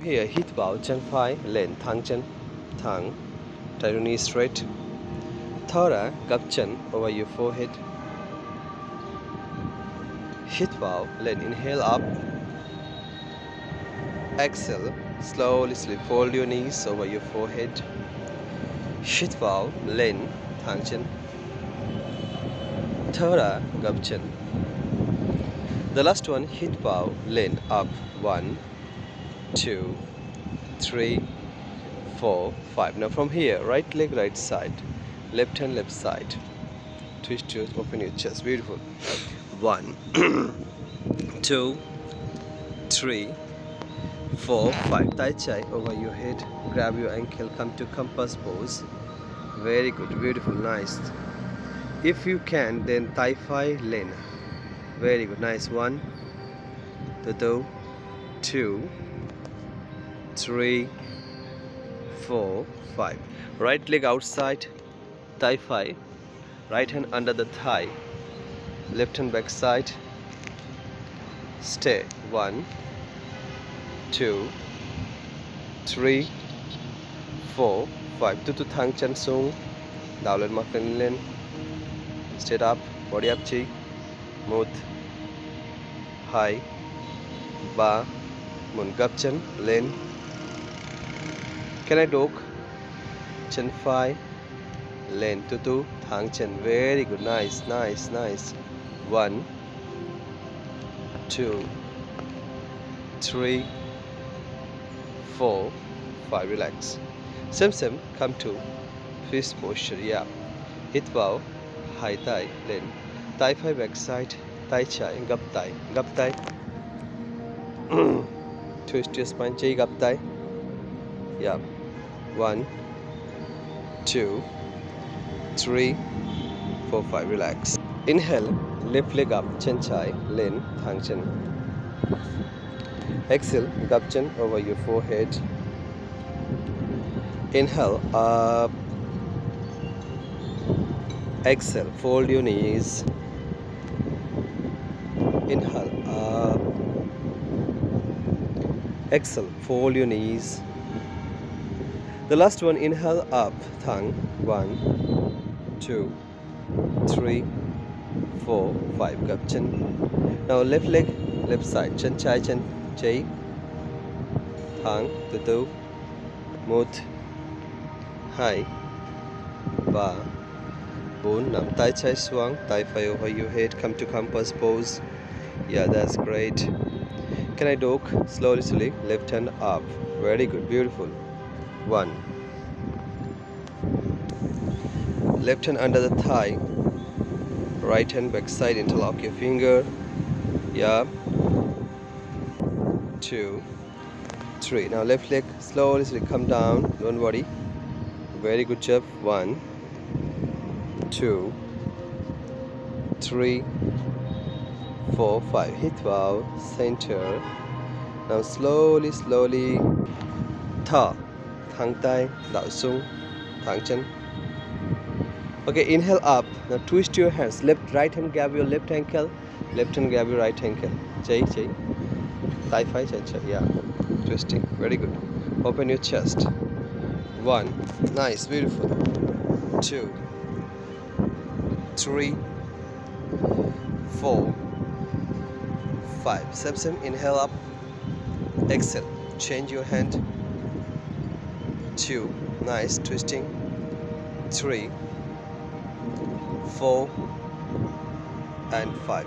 Here, hit bow, chin 5, length, thang chin, thang, try to knee straight. Thora, cup chin over your forehead. Hit bow, length, inhale up. Exhale, slowly fold your knees over your forehead. Hit bow, length, thang chin. Thora, cup chin. The last one, hit bow, length, up. 1, 2, 3, 4, 5. Now from here, right leg, right side, left hand, left side. Twist your, open your chest. Beautiful. 1, 2, 3, 4, 5. Tai Chi over your head. Grab your ankle. Come to compass pose. Very good. Beautiful. Nice. If you can, then Tai Phi lane. Very good. Nice. 1, 2, 3, 4, 5. Right leg outside. Tai Phi. Right hand under the thigh. Left hand back side. Stay. 1, 2, 3, 4, 5. Tutu thang chân xuống. Đảo lên mặt lên. Straight up. Body up chi. Move. High. 3. Mun gập chân lên. Can I dog? Chân 5. Lên. Tutu thang chân. Very good. Nice. Nice. Nice. 1, 2, 3, 4, 5. Relax. Same. Come to fist posture. Yeah. Hit bow. High thigh. Lên. Tai Phi back side. Tai Chi. Gap thigh. Twist your spine. Chai gap thigh. Yeah. 1, 2, 3, 4, 5. Relax. Inhale. Left leg up. Chin chai. Lên. Thang chin. Exhale. Gap chin over your forehead. Inhale. Up. Exhale. Fold your knees. Inhale. Up. Exhale. Fold your knees. The last one. Inhale. Up. Thang. 1, 2, 3, 4, 5. Gap chin. Now left leg, left side. Chân chai. Thang. Tutu. Move. High. 3, 4. Now Tai Chi swung. Tai Phi over your head. Come to compass pose. Yeah, that's great. Can I dog? Slowly. Left hand up. Very good. Beautiful. 1. Left hand under the thigh. Right hand back side. Interlock your finger. Yeah. 2, 3. Now left leg slowly come down. Don't worry. Very good job. 1, 2, 3, 4, 5. Hit bow. Center. Now slowly. Tha. Thang tai. Đảo sung. Thang chân. Okay, inhale up. Now twist your hands. Right hand grab your left ankle. Left hand grab your right ankle. Chai. Tai Phi. Chai. Yeah. Twisting. Very good. Open your chest. 1. Nice. Beautiful. 2, 3, 4, 5. Same. Inhale up. Exhale. Change your hand. 2. Nice. Twisting. 3, 4, and 5.